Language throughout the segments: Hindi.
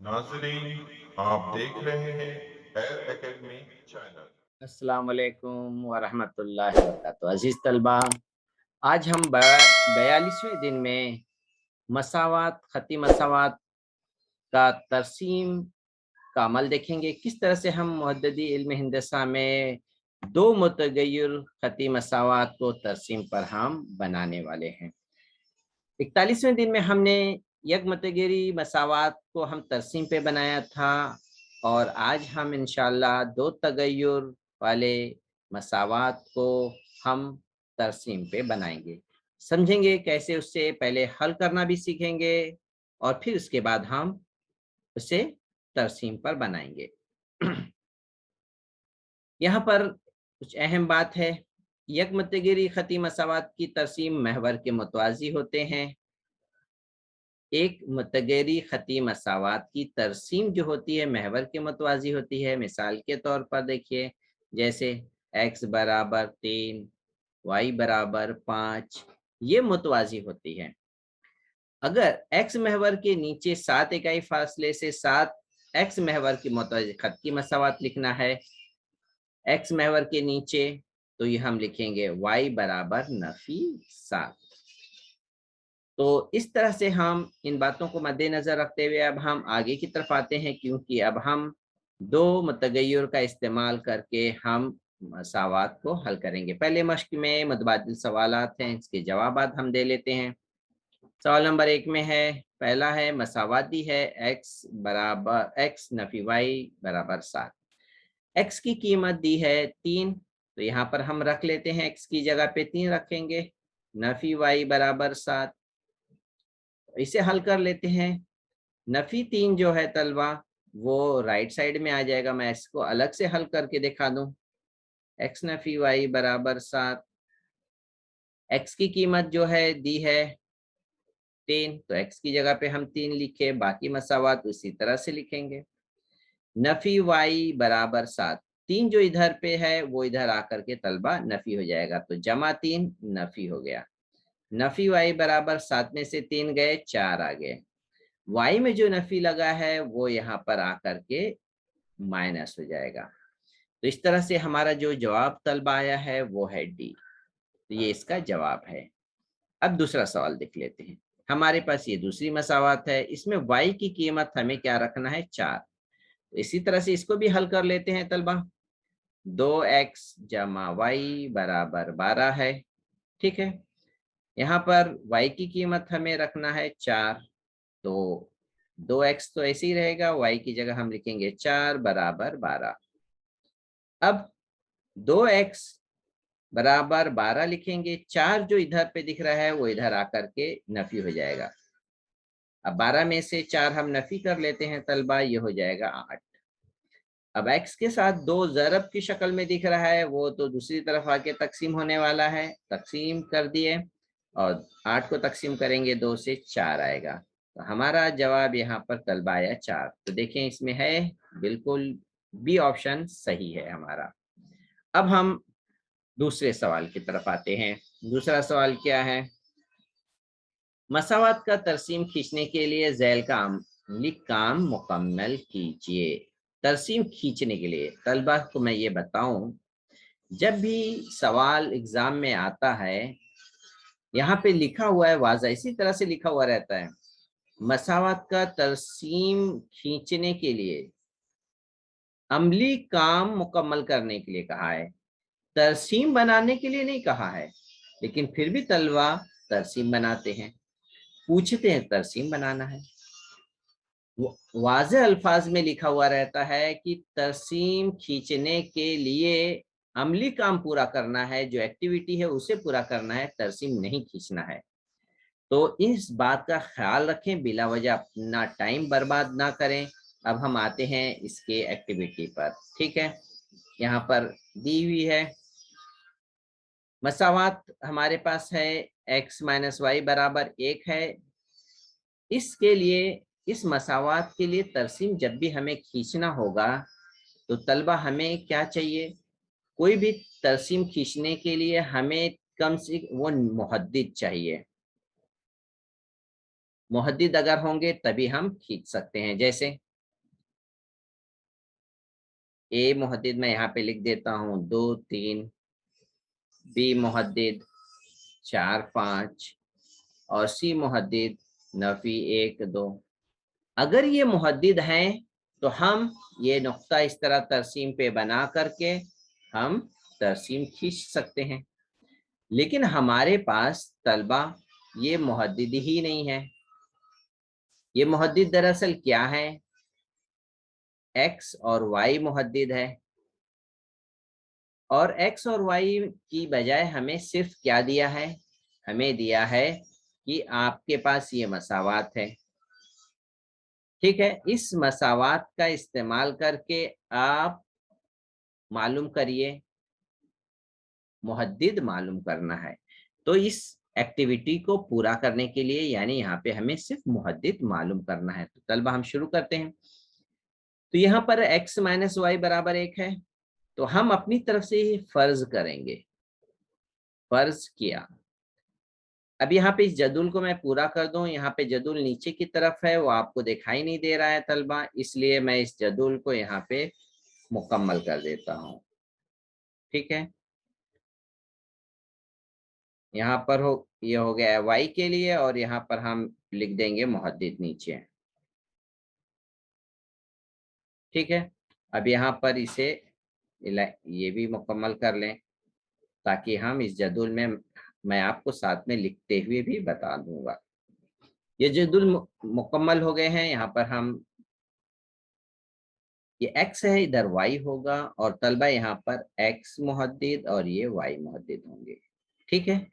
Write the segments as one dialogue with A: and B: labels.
A: नाज़रीन, आप देख रहे हैं एयर एकेडमी चैनल।
B: अस्सलाम वालेकुम वरहमतुल्लाहि वबरकातुहू। अज़ीज़ तलबा, आज हम 42वें दिन में मसावात, ख़ती मसावात का तरसीम का अमल देखेंगे। किस तरह से हम मुहद्दिदी इल्म हिंदसा में 2 मुतगय्यर ख़ती मसावात को तरसीम पर हम बनाने वाले हैं। 41वें दिन में हमने एक मुतगय्यरी मसावात को हम तरसीम पे बनाया था और आज हम इंशाअल्लाह 2 तगय्युर वाले मसावात को हम तरसीम पे बनाएँगे। समझेंगे कैसे उससे पहले हल करना भी सीखेंगे और फिर उसके बाद हम उसे तरसीम पर बनाएँगे। यहाँ पर कुछ अहम बात है, एक मुतगय्यरी ख़ती मसावात की तरसीम महवर के मुतवाज़ी होते हैं। एक मुतगय्यरी ख़ती मसावात की तरसीम जो होती है महवर के मुतवाज़ी होती है। मिसाल के तौर पर देखिए, जैसे x बराबर 3, y बराबर 5, ये मुतवाज़ी होती है। अगर x महवर के नीचे 7 इकाई फासले से 7 x महवर की मुतवाज़ी ख़त की मसावात लिखना है, x महवर के नीचे, तो ये हम लिखेंगे y बराबर नफ़ी 7। तो इस तरह से हम इन बातों को मद्देनज़र रखते हुए अब हम आगे की तरफ आते हैं, क्योंकि अब हम 2 मुतगय्यर का इस्तेमाल करके हम मसावात को हल करेंगे। पहले मश्क में मुतबादिल सवालात हैं, इसके जवाबात हम दे लेते हैं। सवाल नंबर 1 में है, पहला है मसावात दी है x नफ़ी y बराबर 7। x की कीमत दी है 3, तो यहाँ पर हम रख लेते हैं, x की जगह पे 3 रखेंगे, नफ़ी y बराबर 7। इसे हल कर लेते हैं। नफ़ी 3 जो है तलबा, वो राइट साइड में आ जाएगा। मैं इसको अलग से हल करके दिखा दूं। x नफ़ी y बराबर 7। x की कीमत जो है दी है 3, तो x की जगह पे हम 3 लिखे, बाकी मसावात उसी तरह से लिखेंगे। नफ़ी y बराबर 7, 3 जो इधर पे है वो इधर आकर के तलबा नफ़ी हो जाएगा, तो जमा 3 नफ़ी हो गया। नफ़ी y बराबर 7 में से 3 गए, 4 आ गए। y में जो नफ़ी लगा है वो यहाँ पर आकर के माइनस हो जाएगा। तो इस तरह से हमारा जो जवाब तलब आया है वो है डी। तो ये इसका जवाब है। अब दूसरा सवाल देख लेते हैं। हमारे पास ये दूसरी मसावात है, इसमें y की कीमत हमें क्या रखना है, 4। तो इसी तरह से इसको भी हल कर लेते हैं तलबा। 2x जमा y बराबर 12 है। ठीक है, यहाँ पर y की कीमत हमें रखना है 4, तो 2x तो ऐसे ही रहेगा, y की जगह हम लिखेंगे 4 बराबर 12। अब 2x बराबर 12 लिखेंगे, 4 जो इधर पे दिख रहा है वो इधर आकर के नफी हो जाएगा। अब 12 में से 4 हम नफी कर लेते हैं तलबा, ये हो जाएगा 8। अब x के साथ 2 ज़रब की शक्ल में दिख रहा है, वो तो दूसरी तरफ आके तकसीम होने वाला है, तकसीम कर दिए और 8 को तकसीम करेंगे 2 से, 4 आएगा। तो हमारा जवाब यहाँ पर तलबा आया 4। तो देखें इसमें है बिल्कुल बी ऑप्शन सही है हमारा। अब हम दूसरे सवाल की तरफ आते हैं। दूसरा सवाल क्या है, मसावात का तरसीम खींचने के लिए झैल का अमली काम मुकम्मल कीजिए। तरसीम खींचने के लिए तलबा को मैं ये बताऊं, जब भी सवाल एग्जाम में आता है, यहाँ पे लिखा हुआ है वाज़ा इसी तरह से लिखा हुआ रहता है, मसावात का तरसीम खींचने के लिए अमली काम मुकम्मल करने के लिए कहा है, तरसीम बनाने के लिए नहीं कहा है। लेकिन फिर भी तलबा तरसीम बनाते हैं, पूछते हैं तरसीम बनाना है। वाज़े अल्फाज में लिखा हुआ रहता है कि तरसीम खींचने के लिए अमली काम पूरा करना है, जो एक्टिविटी है उसे पूरा करना है, तरसीम नहीं खींचना है। तो इस बात का ख्याल रखें, बिला वजह अपना टाइम बर्बाद ना करें। अब हम आते हैं इसके एक्टिविटी पर। ठीक है, यहाँ पर दी हुई है मसावात हमारे पास है, x माइनस वाई बराबर 1 है। इसके लिए, इस मसावात के लिए तरसीम जब भी हमें खींचना होगा तो तलबा हमें क्या चाहिए, कोई भी तरसीम खींचने के लिए हमें कम से वो मुहद्दिद चाहिए। मुहद्दिद अगर होंगे तभी हम खींच सकते हैं। जैसे ए मुहद्दिद मैं यहाँ पे लिख देता हूँ 2 3, बी मुहद्दिद 4 5 और सी मुहद्दिद नफी 1 2। अगर ये मुहद्दिद हैं तो हम ये नुक्ता इस तरह तरसीम पे बना करके हम तरसीम खींच सकते हैं, लेकिन हमारे पास तलबा ये मुहद्दिद ही नहीं है। ये मुहद्दिद दरअसल क्या है, एक्स और वाई मुहद्दिद है, और एक्स और वाई की बजाय हमें सिर्फ क्या दिया है, हमें दिया है कि आपके पास ये मसावात है। ठीक है, इस मसावात का इस्तेमाल करके आप मालूम करिए, मुहद्दिद मालूम करना है। तो इस एक्टिविटी को पूरा करने के लिए यानी यहाँ पे हमें सिर्फ मुहद्दिद मालूम करना है। तो तलबा हम शुरू करते हैं। तो यहाँ पर x माइनस वाई बराबर 1 है, तो हम अपनी तरफ से ही फर्ज करेंगे, फर्ज किया। अब यहाँ पे इस जदुल को मैं पूरा कर दूं, यहाँ पे जदुल नीचे की तरफ है, वो आपको दिखाई नहीं दे रहा है तलबा, इसलिए मैं इस जदुल को यहाँ पे मुकम्मल कर देता हूँ। ठीक है, यहाँ पर ये हो गया है y के लिए, और यहाँ पर हम लिख देंगे मुहद्दिद नीचे। ठीक है, अब यहाँ पर इसे ये भी मुकम्मल कर लें, ताकि हम इस जदुल में मैं आपको साथ में लिखते हुए भी बता दूंगा। ये जदुल मुकम्मल हो गए हैं। यहाँ पर हम ये x है, इधर y होगा, और तलबा यहाँ पर x मुहद्दिद और ये y मुहद्दिद होंगे। ठीक है,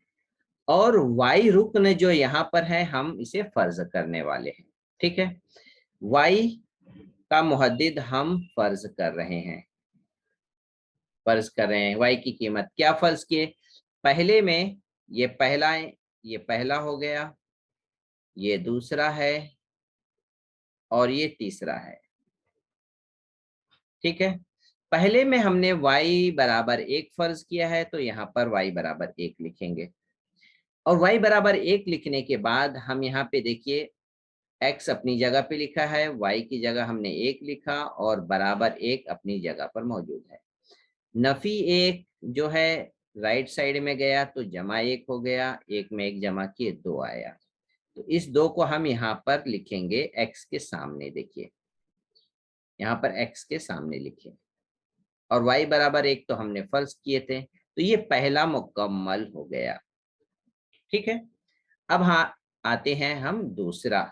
B: और y रुकन जो यहाँ पर है हम इसे फर्ज करने वाले हैं। ठीक है, y का मुहद्दिद हम फर्ज कर रहे हैं, फर्ज कर रहे हैं। y की कीमत क्या फर्ज किए, पहले में ये पहला हो गया, ये दूसरा है और ये तीसरा है। ठीक है, पहले में हमने y बराबर 1 फर्ज किया है, तो यहाँ पर y बराबर 1 लिखेंगे, और y बराबर 1 लिखने के बाद हम यहाँ पे देखिए x अपनी जगह पे लिखा है, y की जगह हमने 1 लिखा, और बराबर 1 अपनी जगह पर मौजूद है। नफी 1 जो है राइट साइड में गया तो जमा 1 हो गया, 1 में 1 जमा किए 2 आया। तो इस 2 को हम यहाँ पर लिखेंगे x के सामने, देखिए यहाँ पर x के सामने लिखे, और y बराबर 1 तो हमने फर्ज किए थे, तो ये पहला मुकम्मल हो गया। ठीक है, अब हाँ आते हैं हम दूसरा।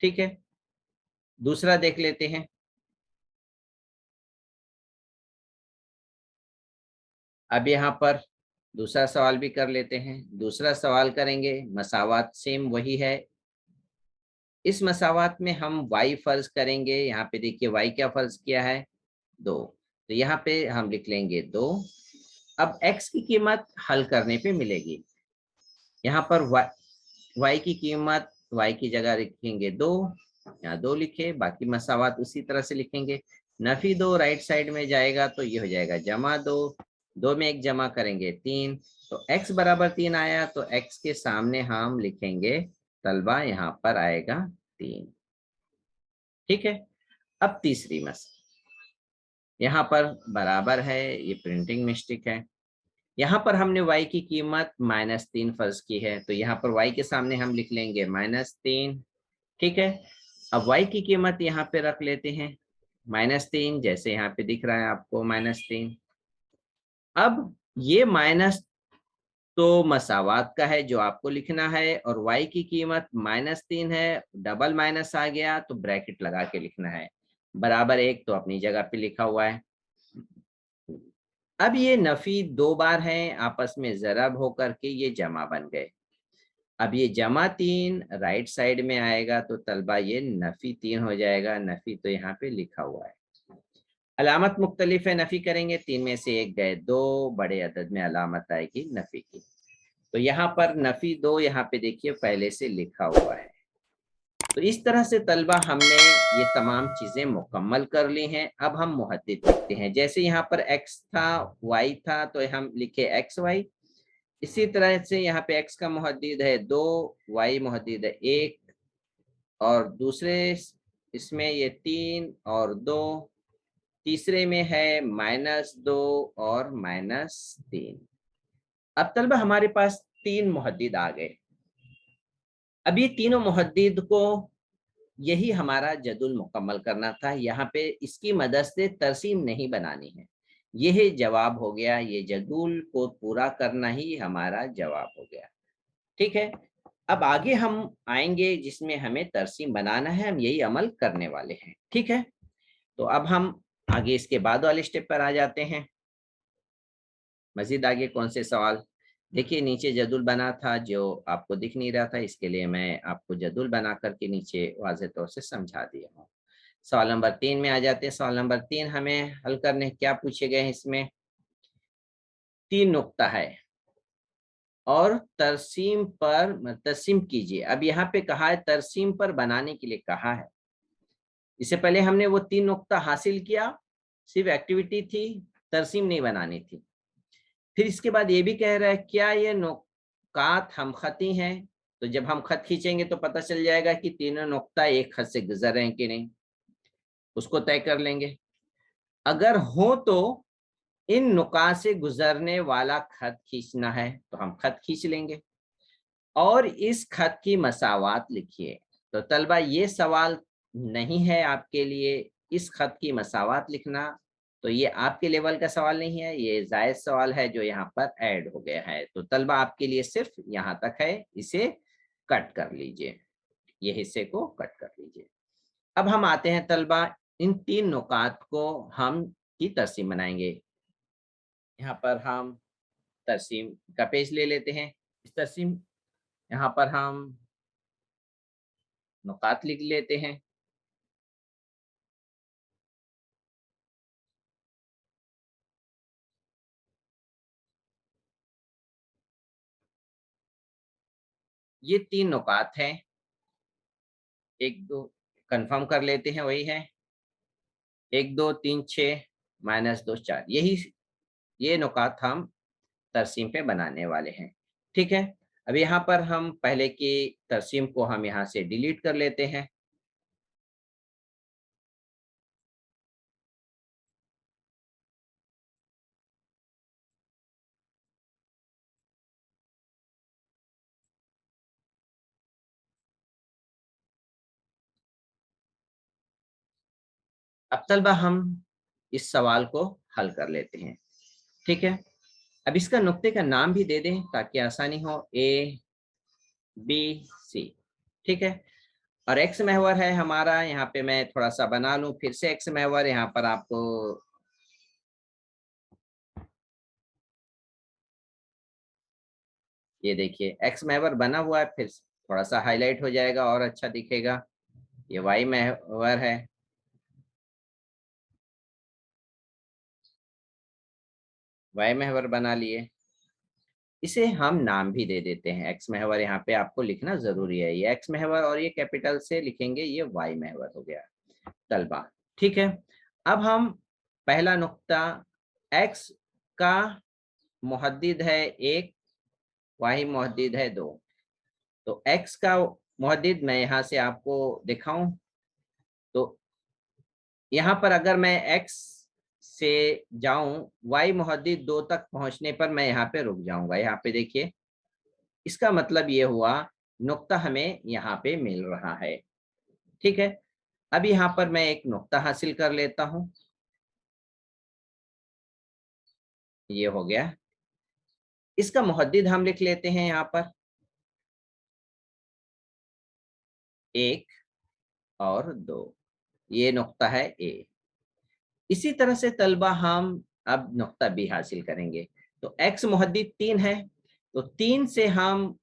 B: ठीक है, दूसरा देख लेते हैं। अब यहाँ पर दूसरा सवाल भी कर लेते हैं। दूसरा सवाल करेंगे, मसावात सेम वही है। इस मसावात में हम y फर्ज करेंगे, यहाँ पे देखिए y क्या फर्ज किया है 2, तो यहाँ पे हम लिख लेंगे 2। अब x की कीमत हल करने पे मिलेगी, यहाँ पर y की कीमत y की जगह लिखेंगे 2, यहाँ 2 लिखे, बाकी मसावात उसी तरह से लिखेंगे। नफी 2 राइट साइड में जाएगा तो ये हो जाएगा जमा 2, 2 में 1 जमा करेंगे 3, तो x बराबर 3 आया, तो x के सामने हम लिखेंगे तलबा यहाँ पर आएगा 3। ठीक है, अब तीसरी मसला, यहाँ पर बराबर है, ये प्रिंटिंग मिस्टेक है। यहाँ पर हमने y की कीमत -3 फर्ज की है, तो यहाँ पर y के सामने हम लिख लेंगे -3। ठीक है, अब y की कीमत यहाँ पे रख लेते हैं -3, जैसे यहाँ पे दिख रहा है आपको -3। अब ये माइनस तो मसावात का है जो आपको लिखना है, और y की कीमत -3 है, डबल माइनस आ गया तो ब्रैकेट लगा के लिखना है, बराबर 1 तो अपनी जगह पे लिखा हुआ है। अब ये नफी 2 बार हैं, आपस में जरब होकर के ये जमा बन गए। अब ये जमा 3 राइट साइड में आएगा, तो तलबा ये नफी 3 हो जाएगा। नफी तो यहाँ पे लिखा हुआ है, अलामत मुख्तलिफ है, नफी करेंगे 3 में से 1 गए 2, बड़े अदद में अलामत आएगी नफी की। तो यहाँ पर नफी 2 यहाँ पे देखिए पहले से लिखा हुआ है। तो इस तरह से तलबा हमने ये तमाम चीजें मुकम्मल कर ली हैं। अब हम मुहद्दिद लिखते हैं, जैसे यहाँ पर x था y था तो हम लिखे एक्स वाई, इसी तरह से यहाँ पे x का मुहद्दिद है 2, y मुहद्दिद है 1, और दूसरे इसमें ये 3 और 2, तीसरे में है -2 और -3। अब तलबा हमारे पास 3 मुहद्दिद आ गए। अब ये तीनों मुहद्दिद को यही हमारा जदुल मुकम्मल करना था। यहाँ पे इसकी मदद से तरसीम नहीं बनानी है। यह जवाब हो गया, ये जदुल को पूरा करना ही हमारा जवाब हो गया। ठीक है, अब आगे हम आएंगे जिसमें हमें तरसीम बनाना है, हम यही अमल करने वाले हैं। ठीक है, तो अब हम आगे इसके बाद वाले स्टेप पर आ जाते हैं। मजीद आगे कौन से सवाल? देखिए नीचे जदुल बना था जो आपको दिख नहीं रहा था, इसके लिए मैं आपको जदुल बना करके नीचे वाज़ेह तौर से समझा दिया हूँ। सवाल नंबर 3 में आ जाते हैं। सवाल नंबर 3 हमें हल करने क्या पूछे गए हैं इसमें? 3 नुक्ता है और तरसीम पर तरसीम कीजिए। अब यहाँ पे कहा है तरसीम पर बनाने के लिए कहा है। इससे पहले हमने वो 3 नुक्ता हासिल किया, सिर्फ एक्टिविटी थी, तरसीम नहीं बनानी थी। फिर इसके बाद ये भी कह रहा है क्या ये नुकात हम खती हैं? तो जब हम खत खींचेंगे तो पता चल जाएगा कि तीनों नुक्ता एक खत से गुजर रहे हैं कि नहीं, उसको तय कर लेंगे। अगर हो तो इन नुकात से गुजरने वाला खत खींचना है तो हम खत खींच लेंगे और इस खत की मसावात लिखिए। तो तलबा ये सवाल नहीं है आपके लिए, इस खत की मसावात लिखना, तो ये आपके लेवल का सवाल नहीं है, ये जायज सवाल है जो यहाँ पर ऐड हो गया है। तो तलबा आपके लिए सिर्फ यहाँ तक है, इसे कट कर लीजिए, ये हिस्से को कट कर लीजिए। अब हम आते हैं तलबा इन 3 नुकात को हम की तरसीम बनाएंगे। यहाँ पर हम तरसीम का पेज ले लेते हैं। इस तरसीम यहाँ पर हम नुकात लिख लेते हैं। ये 3 नुकात हैं, 1 2 कंफर्म कर लेते हैं, वही है 1 2 3 6 -2 4। यही ये नुकात हम तरसीम पे बनाने वाले हैं। ठीक है, अब यहाँ पर हम पहले की तरसीम को हम यहाँ से डिलीट कर लेते हैं। अब तलबा हम इस सवाल को हल कर लेते हैं। ठीक है, अब इसका नुक्ते का नाम भी दे दें ताकि आसानी हो, ABC। ठीक है, और एक्स महवर है हमारा, यहाँ पे मैं थोड़ा सा बना लूं फिर से एक्स महवर, यहाँ पर आपको ये देखिए एक्स महवर बना हुआ है, फिर थोड़ा सा हाईलाइट हो जाएगा और अच्छा दिखेगा। ये वाई महवर है, वाई महवर बना लिए। इसे हम नाम भी दे देते हैं एक्स महवर, यहाँ पे आपको लिखना जरूरी है, ये एक्स महवर और ये कैपिटल से लिखेंगे, ये वाई महवर हो गया तलबा। ठीक है, अब हम पहला नुक्ता एक्स का मुहद्दिद है 1, वाही मुहद्दिद है 2। तो x का मुहद्दिद मैं यहाँ से आपको दिखाऊं तो यहाँ पर अगर मैं x से जाऊं, y मुहद्दिद 2 तक पहुंचने पर मैं यहाँ पे रुक जाऊंगा। यहाँ पे देखिए, इसका मतलब ये हुआ नुक्ता हमें यहाँ पे मिल रहा है। ठीक है, अब यहाँ पर मैं एक नुक्ता हासिल कर लेता हूँ, ये हो गया। इसका मुहद्दिद हम लिख लेते हैं यहाँ पर 1 और 2, ये नुक्ता है A। इसी तरह से तलबा हम अब नुक्ता बी हासिल करेंगे। तो x मुहद्दिद 3 है, तो 3 से हम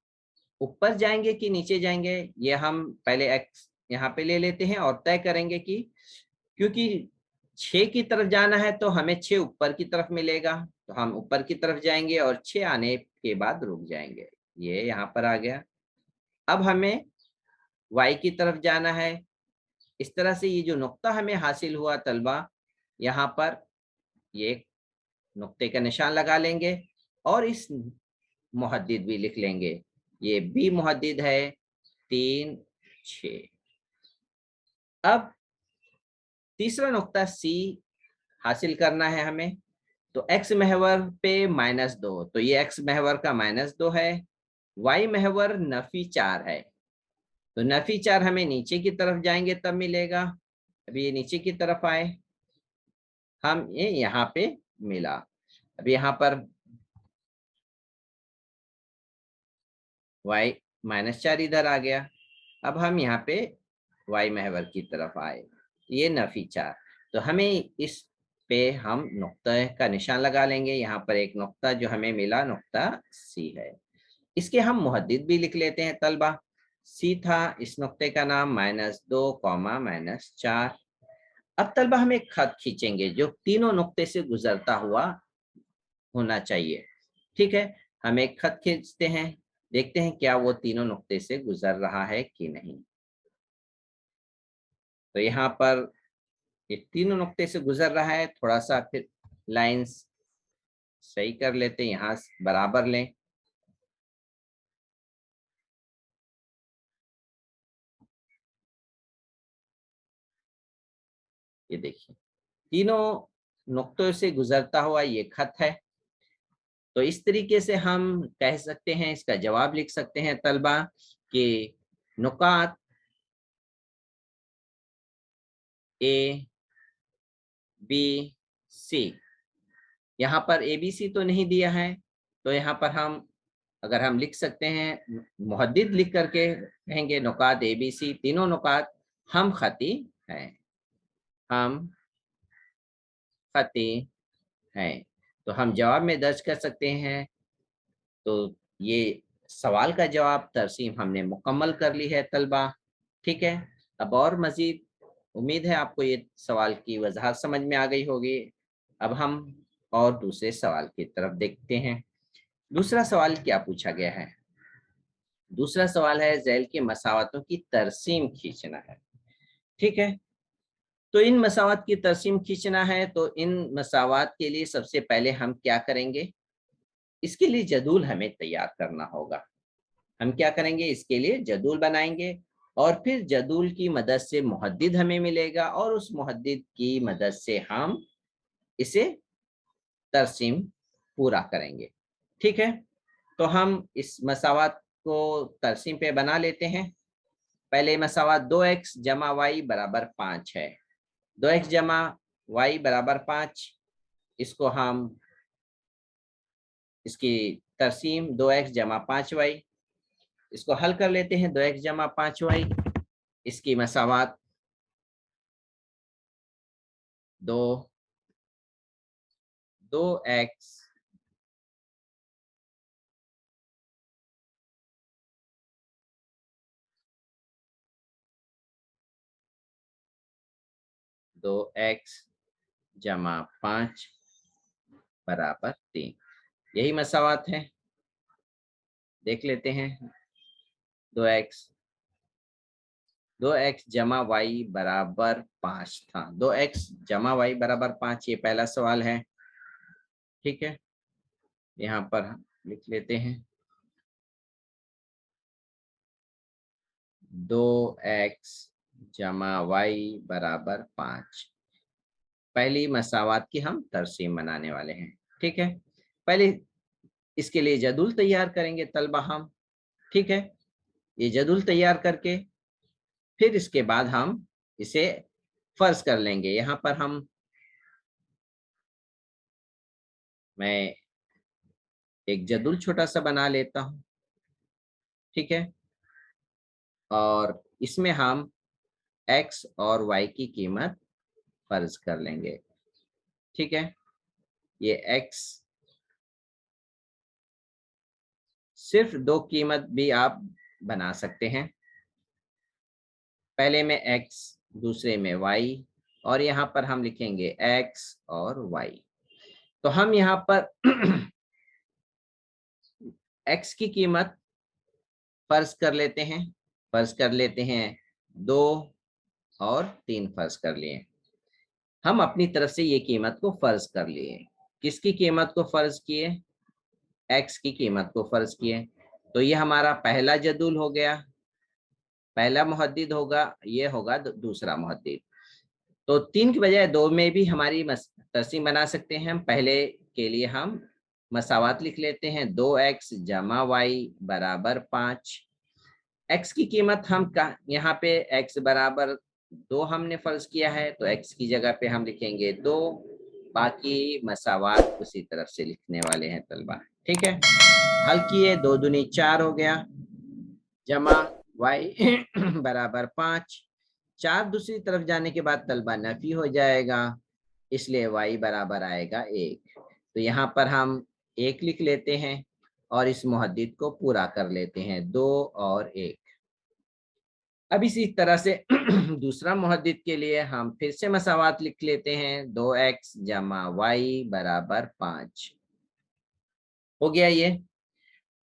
B: ऊपर जाएंगे कि नीचे जाएंगे, ये हम पहले x यहाँ पे ले लेते हैं और तय करेंगे कि क्योंकि 6 की तरफ जाना है तो हमें 6 ऊपर की तरफ मिलेगा, तो हम ऊपर की तरफ जाएंगे और 6 आने के बाद रुक जाएंगे, ये यहाँ पर आ गया। अब हमें y की तरफ जाना है। इस तरह से ये जो नुक्ता हमें हासिल हुआ तलबा, यहाँ पर ये नुक्ते का निशान लगा लेंगे और इस मुहद्दिद भी लिख लेंगे, ये बी मुहद्दिद है 3 6। अब तीसरा नुक्ता सी हासिल करना है हमें। तो x महवर पे -2, तो ये x महवर का -2 है। y महवर नफी 4 है, तो नफी 4 हमें नीचे की तरफ जाएंगे तब मिलेगा। अभी ये नीचे की तरफ आए, हम ये यहाँ पे मिला। अब यहाँ पर y -4 इधर आ गया। अब हम यहाँ पे y महवर की तरफ आए, ये नफी 4, तो हमें इस पे हम नुक्ता का निशान लगा लेंगे। यहाँ पर एक नुक्ता जो हमें मिला, नुक्ता C है। इसके हम मुहद्दिद भी लिख लेते हैं तलबा। C था, इस नुक्ते का नाम -2, -4। अब तलबा हम एक खत खींचेंगे जो तीनों नुक्ते से गुजरता हुआ होना चाहिए। ठीक है, हम एक खत खींचते हैं, देखते हैं क्या वो तीनों नुक्ते से गुजर रहा है कि नहीं। तो यहाँ पर ये तीनों नुक्ते से गुजर रहा है। थोड़ा सा फिर लाइंस सही कर लेते हैं, यहाँ बराबर लें। ये देखिए, तीनों नुक्तों से गुजरता हुआ ये खत है। तो इस तरीके से हम कह सकते हैं, इसका जवाब लिख सकते हैं तलबा कि नुकात ए बी सी, यहाँ पर ए बी सी तो नहीं दिया है, तो यहाँ पर हम अगर हम लिख सकते हैं, मुहद्दिद लिख करके कहेंगे नुकात ए बी सी, तीनों नुकात हम खती हैं, हम खती हैं। तो हम जवाब में दर्ज कर सकते हैं। तो ये सवाल का जवाब तरसीम हमने मुकम्मल कर ली है तलबा। ठीक है, अब और मजीद उम्मीद है आपको ये सवाल की वजाहत समझ में आ गई होगी। अब हम और दूसरे सवाल की तरफ देखते हैं। दूसरा सवाल क्या पूछा गया है? दूसरा सवाल है झैल के मसावतों की तरसीम खींचना है। ठीक है, तो इन मसावत की तरसीम खींचना है, तो इन मसावत के लिए सबसे पहले हम क्या करेंगे, इसके लिए जदूल हमें तैयार करना होगा। हम क्या करेंगे, इसके लिए जदूल बनाएंगे और फिर जदूल की मदद से मुहद्दिद हमें मिलेगा और उस मुहद्दिद की मदद से हम इसे तरसीम पूरा करेंगे। ठीक है, तो हम इस मसावत को तरसीम पे बना लेते हैं। पहले मसावत 2x जमा y बराबर 5 है। 2x जमा y बराबर 5, इसको हम इसकी तरसीम 2x जमा 5y, इसको हल कर लेते हैं। 2x जमा 5y, इसकी मसावत 2x जमा 5 बराबर 3, यही मसावत है। देख लेते हैं। 2x जमा y बराबर 5 था। 2x जमा y बराबर 5, ये पहला सवाल है। ठीक है, यहाँ पर हम लिख लेते हैं 2x जमा y बराबर 5। पहली मसावत की हम तरसीम बनाने वाले हैं। ठीक है, पहले इसके लिए जदूल तैयार करेंगे तलबा हम। ठीक है, ये जदूल तैयार करके फिर इसके बाद हम इसे फर्ज कर लेंगे। यहाँ पर मैं एक जदूल छोटा सा बना लेता हूँ। ठीक है, और इसमें हम x और y की कीमत फर्ज कर लेंगे। ठीक है, ये x, सिर्फ दो कीमत भी आप बना सकते हैं, पहले में x दूसरे में y, और यहाँ पर हम लिखेंगे x और y। तो हम यहाँ पर x की कीमत फर्ज कर लेते हैं, 2 और 3 फर्ज कर लिए। हम अपनी तरफ से ये कीमत को फर्ज कर लिए। किसकी कीमत को फर्ज किए? x की कीमत को फर्ज किए। तो ये हमारा पहला जदूल हो गया, पहला मुहद्दिद होगा, ये होगा दूसरा मुहद्दिद। तो 3 की बजाय 2 में भी हमारी तरसीम बना सकते हैं हम। पहले के लिए हम मसावात लिख लेते हैं, 2x जमा वाई बराबर 5। x की कीमत हम यहाँ पे x बराबर 2 हमने फर्ज किया है, तो x की जगह पे हम लिखेंगे 2, बाकी मसावात उसी तरफ से लिखने वाले हैं तलबा। ठीक है, हल किए, 2 दूनी 4 हो गया, जमा y बराबर 5। 4 दूसरी तरफ जाने के बाद तलबा नफी हो जाएगा, इसलिए y बराबर आएगा 1। तो यहाँ पर हम 1 लिख लेते हैं और इस मुहद्दिद को पूरा कर लेते हैं, 2 और 1। अब इसी तरह से दूसरा मुहद्दिद के लिए हम फिर से मसावात लिख लेते हैं, 2x जमा वाई बराबर 5 हो गया ये।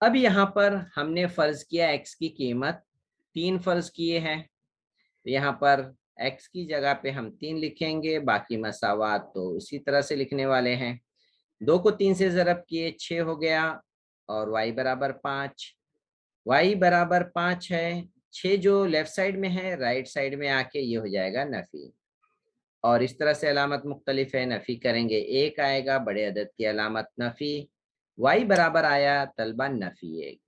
B: अब यहाँ पर हमने फर्ज किया x की कीमत 3 फर्ज किए हैं, तो यहाँ पर x की जगह पे हम 3 लिखेंगे, बाकी मसावात तो इसी तरह से लिखने वाले हैं। 2 को 3 से ज़रब किए 6 हो गया और y बराबर 5। y बराबर 5 है, 6 जो लेफ्ट साइड में है राइट साइड में आके ये हो जाएगा नफी, और इस तरह से अलामत मुख्तलिफ है, नफी करेंगे 1 आएगा, बड़े अदद की अलामत नफी। y बराबर आया तलबा नफी 1।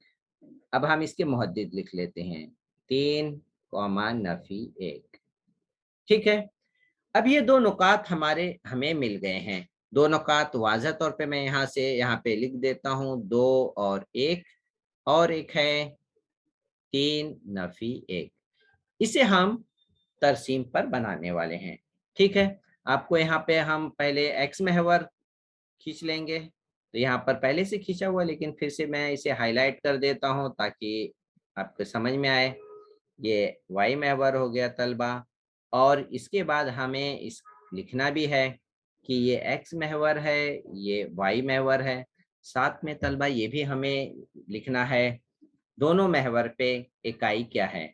B: अब हम इसके मुहद्दिद लिख लेते हैं, 3 कॉमा नफी 1। ठीक है, अब ये दो नुकात हमें मिल गए हैं। दो नुकात वाज़ह तौर पे मैं यहाँ पे लिख देता हूँ, 2 और एक है 3 नफी 1। इसे हम तरसीम पर बनाने वाले हैं। ठीक है, आपको यहाँ पे हम पहले एक्स महवर खींच लेंगे, तो यहाँ पर पहले से खींचा हुआ, लेकिन फिर से मैं इसे हाईलाइट कर देता हूँ ताकि आपको समझ में आए। ये वाई महवर हो गया तलबा, और इसके बाद हमें इस लिखना भी है कि ये एक्स महवर है, ये वाई महवर है। साथ में तलबा ये भी हमें लिखना है दोनों महवर पे इकाई क्या है।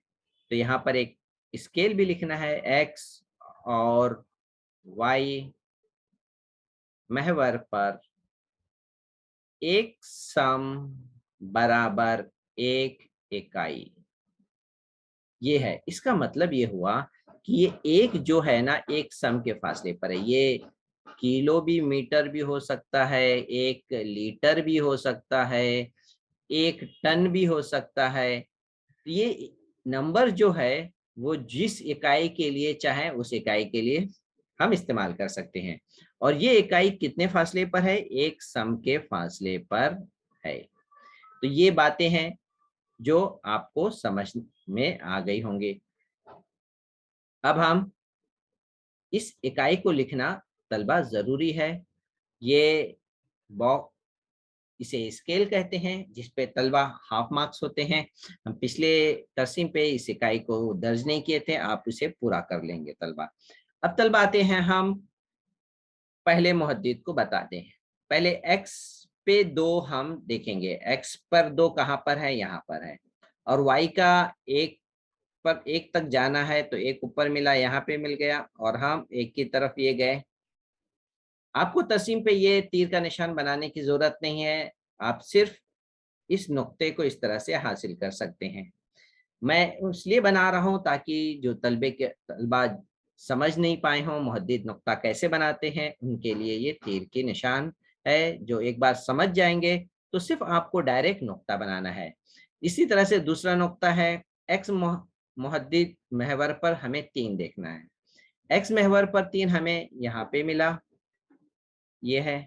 B: तो यहाँ पर एक स्केल भी लिखना है, एक्स और वाई महवर पर एक सम बराबर एक इकाई। ये है, इसका मतलब ये हुआ कि ये एक जो है ना एक सम के फासले पर है। ये किलो भी मीटर भी हो सकता है, 1 लीटर भी हो सकता है, 1 टन भी हो सकता है। ये नंबर जो है वो जिस इकाई के लिए चाहे उस इकाई के लिए हम इस्तेमाल कर सकते हैं। और ये इकाई कितने फासले पर है, एक सम के फासले पर है। तो ये बातें हैं जो आपको समझ में आ गई होंगी। अब हम इस इकाई को लिखना तलबा जरूरी है। ये बॉक्स, इसे स्केल कहते हैं, जिस पे तलबा हाफ मार्क्स होते हैं। हम पिछले तरसीम पे इस इकाई को दर्ज नहीं किए थे, आप उसे पूरा कर लेंगे तलबा। अब तलबा आते हैं, हम पहले मुहद्दिद को बताते हैं। पहले x पे 2 हम देखेंगे, x पर 2 कहाँ पर है, यहाँ पर है, और y का 1 पर 1 तक जाना है, तो 1 ऊपर मिला, यहाँ पे मिल गया, और हम 1 की तरफ ये गए। आपको तरसीम पे ये तीर का निशान बनाने की जरूरत नहीं है, आप सिर्फ इस नुक्ते को इस तरह से हासिल कर सकते हैं। मैं इसलिए बना रहा हूँ ताकि जो तलबा समझ नहीं पाए हों मुहद्दिद नुक्ता कैसे बनाते हैं, उनके लिए ये तीर के निशान है। जो एक बार समझ जाएंगे तो सिर्फ आपको डायरेक्ट नुक्ता बनाना है। इसी तरह से दूसरा नुक्ता है, एक्स मुहद्दिद महवर पर हमें 3 देखना है। एक्स महवर पर 3 हमें यहाँ पे मिला, ये है।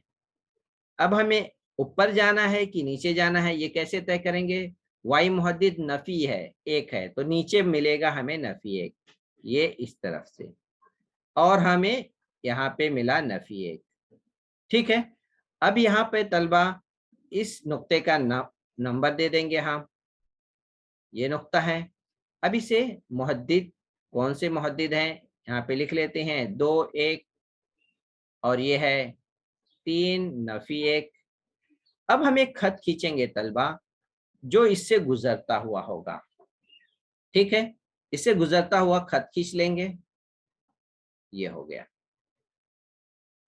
B: अब हमें ऊपर जाना है कि नीचे जाना है, ये कैसे तय करेंगे। वाई मुहद्दिद नफी है, 1 है, तो नीचे मिलेगा हमें नफी 1, ये इस तरफ से, और हमें यहाँ पे मिला नफी 1। ठीक है, अब यहाँ पे तलबा इस नुक्ते का नंबर दे देंगे हम, ये नुक्ता है। अब इसे मुहद्दिद कौन से मुहद्दिद हैं यहाँ पे लिख लेते हैं, 2 1 और ये है 3 नफी 1। अब हम एक खत खींचेंगे तलबा जो इससे गुजरता हुआ होगा। ठीक है, इससे गुजरता हुआ खत खींच लेंगे, ये हो गया।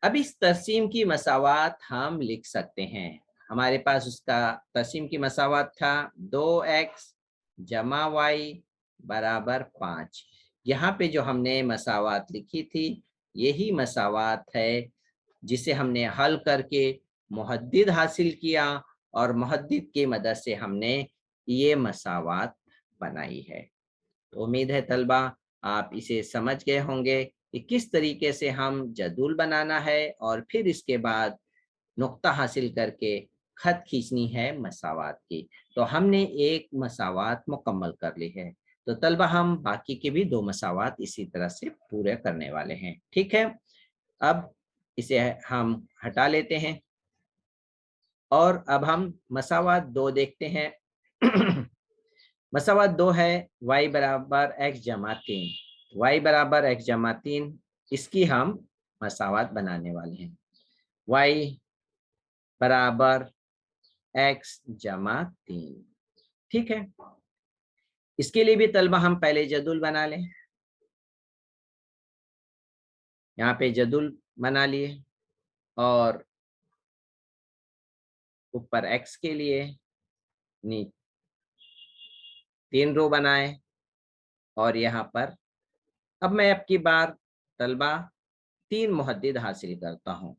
B: अब इस तरसीम की मसावात हम लिख सकते हैं। हमारे पास उसका तरसीम की मसावात था 2x जमा वाई बराबर 5। यहाँ पे जो हमने मसावात लिखी थी यही मसावात है जिसे हमने हल करके मुहद्दिद हासिल किया और मुहद्दिद की मदद से हमने ये मसावात बनाई है। तो उम्मीद है तलबा आप इसे समझ गए होंगे कि किस तरीके से हम जदूल बनाना है और फिर इसके बाद नुक्ता हासिल करके खत खींचनी है मसावात की। तो हमने एक मसावात मुकम्मल कर ली है। तो तलबा हम बाकी के भी 2 मसावात इसी तरह से पूरे करने वाले हैं। ठीक है, अब इसे हम हटा लेते हैं और अब हम मसावात 2 देखते हैं। मसावात 2 है y बराबर x जमा 3। y बराबर x जमा 3 इसकी हम मसावात बनाने वाले हैं। y बराबर x जमा 3। ठीक है, इसके लिए भी तलबा हम पहले जदुल बना लें। यहाँ पे जदुल बना लिए और ऊपर x के लिए 3 रो बनाए और यहाँ पर अब मैं अब की बार तलबा 3 मुहद्दिद हासिल करता हूँ।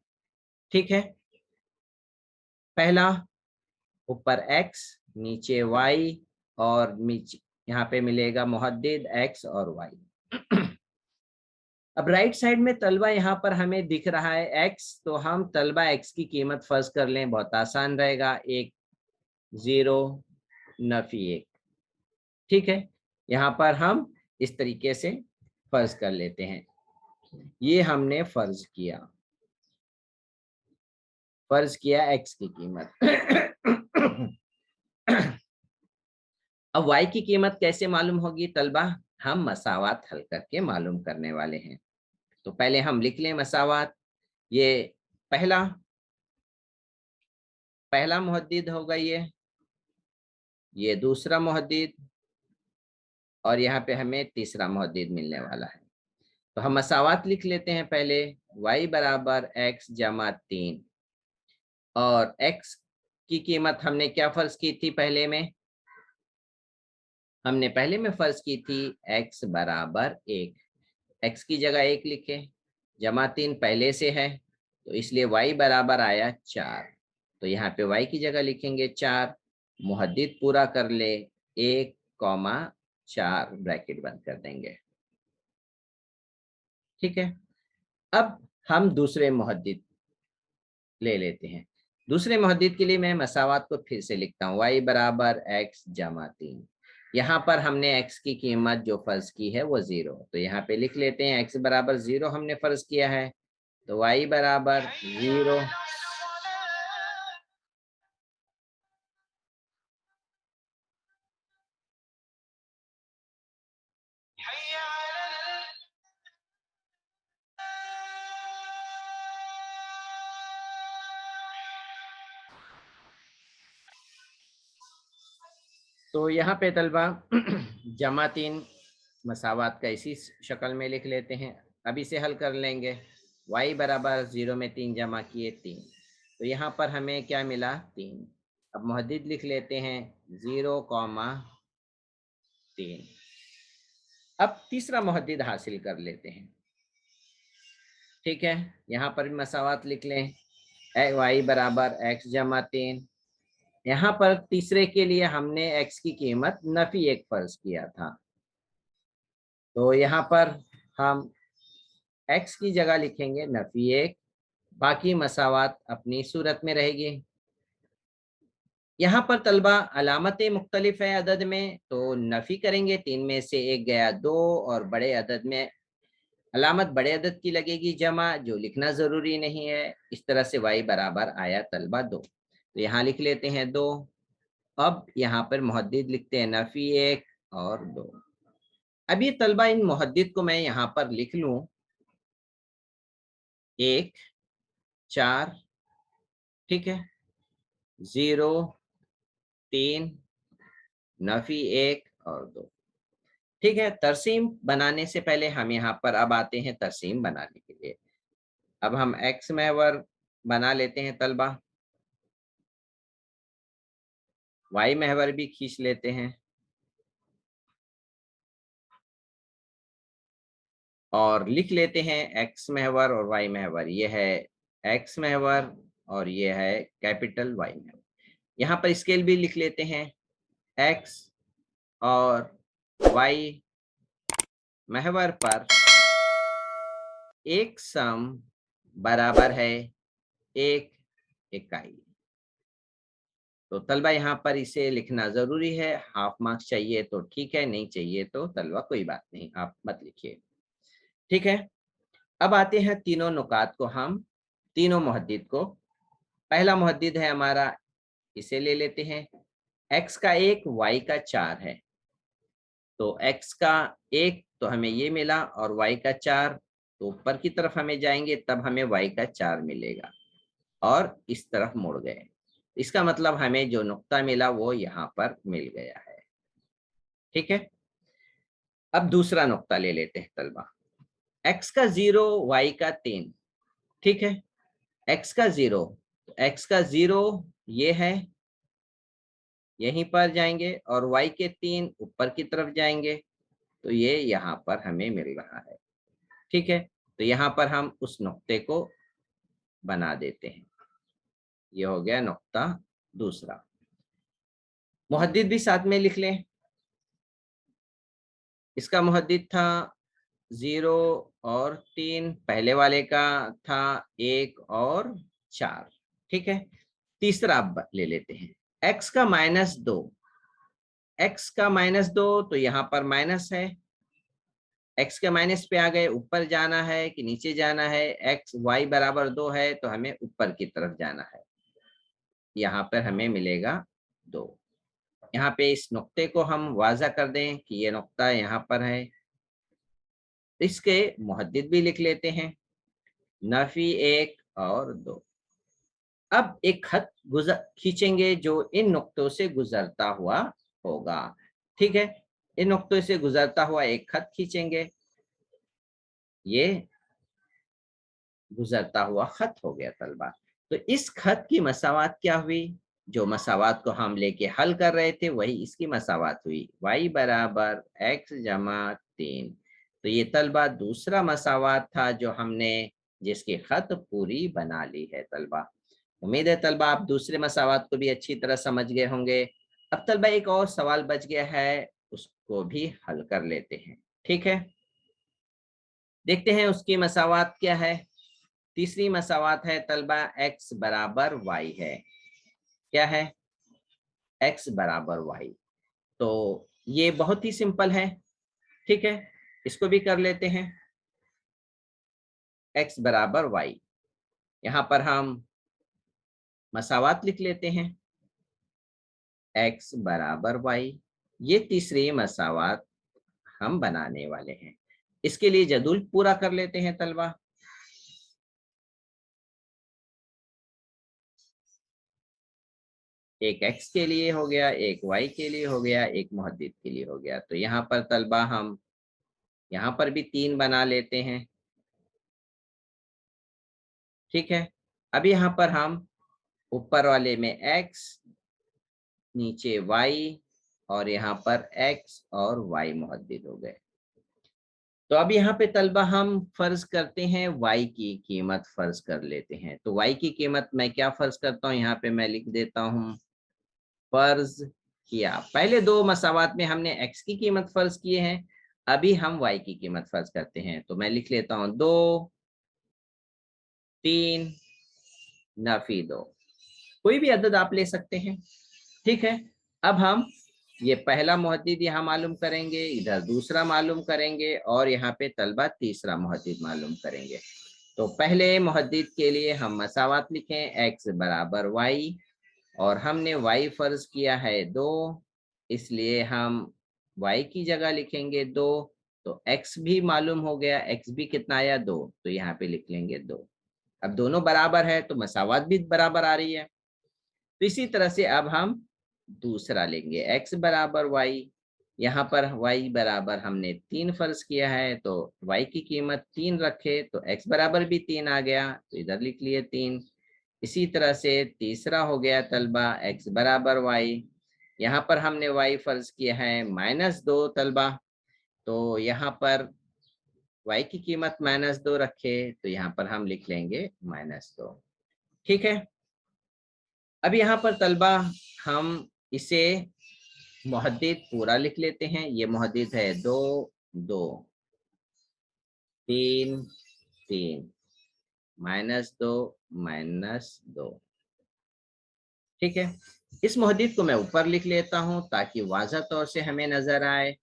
B: ठीक है, पहला ऊपर x नीचे y और नीचे यहाँ पे मिलेगा मुहद्दिद x और y। अब राइट साइड में तलबा यहाँ पर हमें दिख रहा है x, तो हम तलबा x की कीमत फर्ज कर लें, बहुत आसान रहेगा। 1 0 नफी 1। ठीक है, यहाँ पर हम इस तरीके से फर्ज कर लेते हैं। ये हमने फर्ज किया x की कीमत। अब y की कीमत कैसे मालूम होगी तलबा? हम मसावात हल करके मालूम करने वाले हैं। तो पहले हम लिख लें मसावात। ये पहला मुहद्दिद होगा, ये दूसरा मुहद्दिद और यहाँ पे हमें तीसरा मुहद्दिद मिलने वाला है। तो हम मसावात लिख लेते हैं पहले। y बराबर x जमा 3 और x की कीमत हमने क्या फर्ज की थी? हमने पहले में फर्ज की थी x बराबर 1। x की जगह 1 लिखे, जमा 3 पहले से है तो इसलिए y बराबर आया 4। तो यहाँ पे y की जगह लिखेंगे 4, मुहद्दिद पूरा कर ले 1,4 ब्रैकेट बंद कर देंगे। ठीक है, अब हम दूसरे मुहद्दिद ले लेते हैं। दूसरे मुहद्दिद के लिए मैं मसावात को फिर से लिखता हूँ। y बराबर x जमा 3। यहाँ पर हमने x की कीमत जो फर्ज की है वो 0, तो यहाँ पे लिख लेते हैं x बराबर 0 हमने फर्ज किया है, तो y बराबर 0 तो यहाँ पे तलबा जमा 3 मसावात का इसी शक्ल में लिख लेते हैं। अब इसे हल कर लेंगे। y बराबर 0 में 3 जमा किए 3, तो यहाँ पर हमें क्या मिला? 3। अब मुहद्दिद लिख लेते हैं 0,3। अब तीसरा मुहद्दिद हासिल कर लेते हैं। ठीक है, यहाँ पर भी मसावात लिख लें। y बराबर x जमा 3। यहाँ पर तीसरे के लिए हमने x की कीमत नफी 1 फर्ज किया था, तो यहाँ पर हम x की जगह लिखेंगे नफी 1, बाकी मसावात अपनी सूरत में रहेगी। यहाँ पर तलबा अलामतें मुख्तलिफ है अदद में, तो नफी करेंगे 3 में से 1 गया 2 और बड़े अदद में अलामत बड़े अदद की लगेगी जमा, जो लिखना जरूरी नहीं है। इस तरह से y बराबर आया तलबा 2, तो यहाँ लिख लेते हैं 2। अब यहाँ पर मुहद्दिद लिखते हैं नफी 1 और 2। अब ये तलबा इन मुहद्दिद को मैं यहाँ पर लिख लूं 1 4, ठीक है, 0 3 नफी 1 और 2। ठीक है, तरसीम बनाने से पहले हम यहाँ पर अब आते हैं तरसीम बनाने के लिए। अब हम एक्स महवर बना लेते हैं तलबा, वाई महवर भी खींच लेते हैं और लिख लेते हैं एक्स महवर और वाई महवर। ये है एक्स महवर और ये है कैपिटल वाई महवर। यहाँ पर स्केल भी लिख लेते हैं, एक्स और वाई महवर पर एक सम बराबर है एक इकाई। तो तलबा यहाँ पर इसे लिखना जरूरी है, हाफ मार्क्स चाहिए तो ठीक है, नहीं चाहिए तो तलबा कोई बात नहीं, आप मत लिखिए। ठीक है, अब आते हैं तीनों नुकात को, हम तीनों मुहद्दिद को। पहला मुहद्दिद है हमारा, इसे ले लेते हैं, x का 1 y का 4 है। तो x का 1 तो हमें ये मिला और y का 4, तो ऊपर की तरफ हमें जाएंगे तब हमें y का 4 मिलेगा और इस तरफ मुड़ गए। इसका मतलब हमें जो नुक्ता मिला वो यहाँ पर मिल गया है। ठीक है, अब दूसरा नुक्ता ले लेते हैं तलबा, x का 0 y का 3। ठीक है, x का 0, तो x का 0 ये है, यहीं पर जाएंगे और y के 3 ऊपर की तरफ जाएंगे, तो ये यहाँ पर हमें मिल रहा है। ठीक है, तो यहाँ पर हम उस नुक्ते को बना देते हैं। ये हो गया नुक्ता दूसरा। मुहद्दिद भी साथ में लिख लें, इसका मुहद्दिद था 0 और 3, पहले वाले का था 1 और 4। ठीक है, तीसरा अब ले लेते हैं, x का -2। x का -2 तो यहाँ पर माइनस है, x के माइनस पे आ गए, ऊपर जाना है कि नीचे जाना है, x y बराबर 2 है तो हमें ऊपर की तरफ जाना है, यहाँ पर हमें मिलेगा 2। यहाँ पे इस नुक्ते को हम वाज़ा कर दें कि ये नुक्ता यहाँ पर है। इसके मुहद्दिद भी लिख लेते हैं, नफी 1 और 2। अब एक खत खींचेंगे जो इन नुक्तों से गुजरता हुआ होगा। ठीक है, इन नुक्तों से गुजरता हुआ एक खत खींचेंगे, ये गुजरता हुआ खत हो गया तलबा। तो इस खत की मसावात क्या हुई, जो मसावात को हम लेके हल कर रहे थे वही इसकी मसावात हुई, y बराबर x जमा 3। तो ये तलबा दूसरा मसावात था जो हमने, जिसकी खत पूरी बना ली है तलबा। उम्मीद है तलबा आप दूसरे मसावात को भी अच्छी तरह समझ गए होंगे। अब तलबा एक और सवाल बच गया है, उसको भी हल कर लेते हैं। ठीक है, देखते हैं उसकी मसावात क्या है। तीसरी मसावात है तलबा, x बराबर y है। क्या है, x बराबर y। तो ये बहुत ही सिंपल है। ठीक है, इसको भी कर लेते हैं, x बराबर y। यहाँ पर हम मसावात लिख लेते हैं, x बराबर y। ये तीसरी मसावात हम बनाने वाले हैं। इसके लिए जदूल पूरा कर लेते हैं तलबा। एक x के लिए हो गया, एक y के लिए हो गया, एक मुहद्दिद के लिए हो गया। तो यहाँ पर तलबा हम यहाँ पर भी 3 बना लेते हैं। ठीक है, अब यहाँ पर हम ऊपर वाले में x, नीचे y और यहाँ पर x और y मुहद्दिद हो गए। तो अब यहाँ पे तलबा हम फर्ज करते हैं y की कीमत फर्ज कर लेते हैं। तो y की कीमत मैं क्या फर्ज करता हूँ, यहाँ पे मैं लिख देता हूँ, फर्ज किया। पहले दो मसावात में हमने x की कीमत फर्ज किए हैं, अभी हम y की कीमत फर्ज करते हैं। तो मैं लिख लेता हूँ 2 3 नफी 2, कोई भी अदद आप ले सकते हैं। ठीक है, अब हम ये पहला मुहद्दिद यहाँ मालूम करेंगे, इधर दूसरा मालूम करेंगे और यहाँ पे तलबा तीसरा मुहद्दिद मालूम करेंगे। तो पहले मुहद्दिद के लिए हम मसावात लिखें, x बराबर y और हमने y फर्ज किया है 2, इसलिए हम y की जगह लिखेंगे 2। तो x भी मालूम हो गया, x भी कितना आया 2, तो यहाँ पे लिख लेंगे 2। अब दोनों बराबर है तो मसावात भी बराबर आ रही है। तो इसी तरह से अब हम दूसरा लेंगे, x बराबर y। यहाँ पर y बराबर हमने 3 फर्ज किया है, तो y की कीमत 3 रखे तो x बराबर भी 3 आ गया, तो इधर लिख लिए 3। इसी तरह से तीसरा हो गया तलबा, x बराबर y। यहाँ पर हमने y फर्ज किया है -2 तलबा, तो यहाँ पर y की कीमत -2 रखे तो यहाँ पर हम लिख लेंगे -2। ठीक है, अब यहाँ पर तलबा हम इसे मुहद्दिद पूरा लिख लेते हैं। ये मुहद्दिद है 2 2 3 3 -2 -2। ठीक है, इस मुहद्दिद को मैं ऊपर लिख लेता हूं ताकि वाज़ह तौर से हमें नजर आए।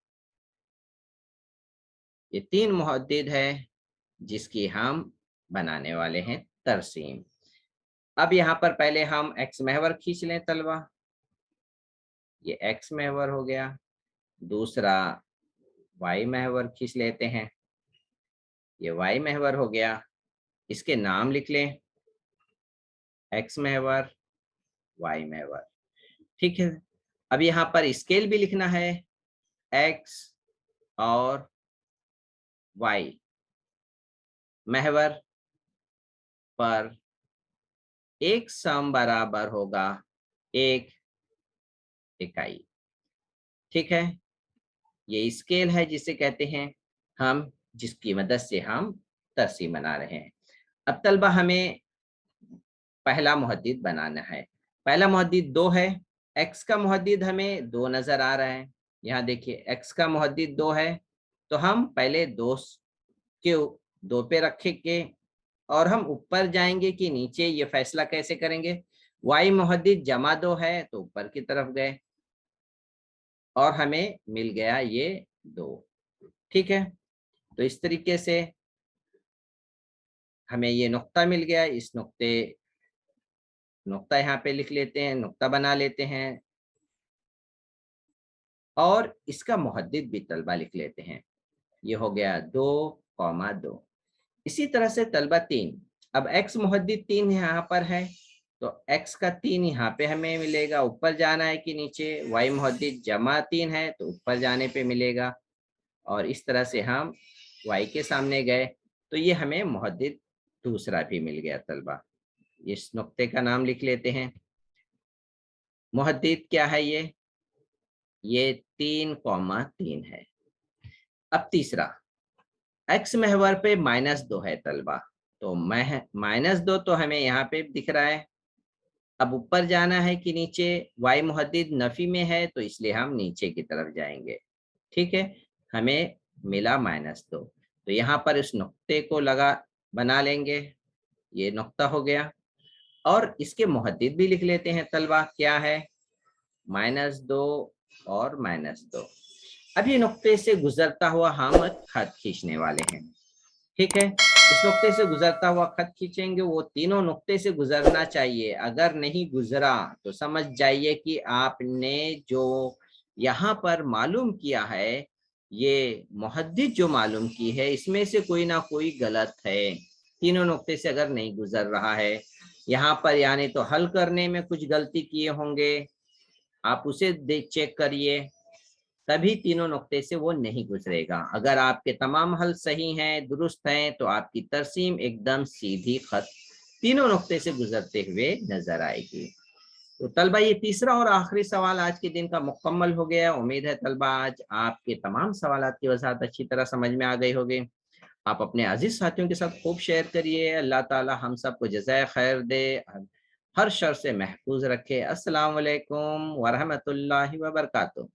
B: ये 3 मुहद्दिद है जिसकी हम बनाने वाले हैं तरसीम। अब यहाँ पर पहले हम एक्स महवर खींच लें तलबा। ये एक्स महवर हो गया। दूसरा वाई महवर खींच लेते हैं। ये वाई महवर हो गया। इसके नाम लिख लें, एक्स महवर, वाई महवर। ठीक है, अब यहाँ पर स्केल भी लिखना है, एक्स और वाई महवर पर एक सम बराबर होगा 1 इकाई। ठीक है, ये स्केल है जिसे कहते हैं हम, जिसकी मदद से हम तरसीम बना रहे हैं। अब तलबा हमें पहला मुहद्दिद बनाना है। पहला मुहद्दिद 2 है। एक्स का मुहद्दिद हमें 2 नजर आ रहा है। यहाँ देखिए एक्स का मुहद्दिद 2 है, तो हम पहले 2 के 2 पे रखेंगे और हम ऊपर जाएंगे कि नीचे, ये फैसला कैसे करेंगे। वाई मुहद्दिद -2 है तो ऊपर की तरफ गए और हमें मिल गया ये 2। ठीक है, तो इस तरीके से हमें ये नुक्ता मिल गया। इस नुक्ता यहाँ पे लिख लेते हैं, नुक्ता बना लेते हैं और इसका मुहद्दिद भी तलबा लिख लेते हैं। ये हो गया 2,2। इसी तरह से तलबा 3। अब एक्स मुहद्दिद 3 यहाँ पर है तो एक्स का 3 यहाँ पे हमें मिलेगा। ऊपर जाना है कि नीचे, वाई मुहद्दिद -3 है तो ऊपर जाने पे मिलेगा। और इस तरह से हम वाई के सामने गए तो ये हमें मुहद्दिद दूसरा भी मिल गया तलबा। इस नुक्ते का नाम लिख लेते हैं। मुहद्दिद क्या है ये 3,3 है। अब तीसरा, एक्स महवर पे -2 है तलबा, तो -2 तो हमें यहाँ पे दिख रहा है। अब ऊपर जाना है कि नीचे, वाई मुहद्दिद नफी में है तो इसलिए हम नीचे की तरफ जाएंगे। ठीक है, हमें मिला -2, तो यहाँ पर इस नुक्ते को बना लेंगे। ये नुक्ता हो गया और इसके मुहद्दिद भी लिख लेते हैं तलबा। क्या है, -2 और -2। अब ये नुक्ते से गुजरता हुआ हम खत खींचने वाले हैं। ठीक है, इस नुक्ते से गुजरता हुआ खत खींचेंगे। वो तीनों नुक्ते से गुजरना चाहिए। अगर नहीं गुजरा तो समझ जाइए कि आपने जो यहाँ पर मालूम किया है, ये मुहद्दिद जो मालूम की है, इसमें से कोई ना कोई गलत है। तीनों नुक्ते से अगर नहीं गुजर रहा है यहाँ पर, यानी तो हल करने में कुछ गलती किए होंगे, आप उसे चेक करिए, तभी तीनों नुक्ते से वो नहीं गुजरेगा। अगर आपके तमाम हल सही हैं, दुरुस्त हैं, तो आपकी तरसीम एकदम सीधी खत तीनों नुक्ते से गुजरते हुए नजर आएगी। तो तलबा ये तीसरा और आखिरी सवाल आज के दिन का मुकम्मल हो गया। उम्मीद है तलबा आज आपके तमाम सवालात की वजाहत अच्छी तरह समझ में आ गई होगी। आप अपने अजीज साथियों के साथ खूब शेयर करिए। अल्लाह ताला हम सबको जज़ाए खैर दे, हर शर से महफूज रखे। अस्सलाम वालेकुम व रहमतुल्लाहि व बरकातुहू।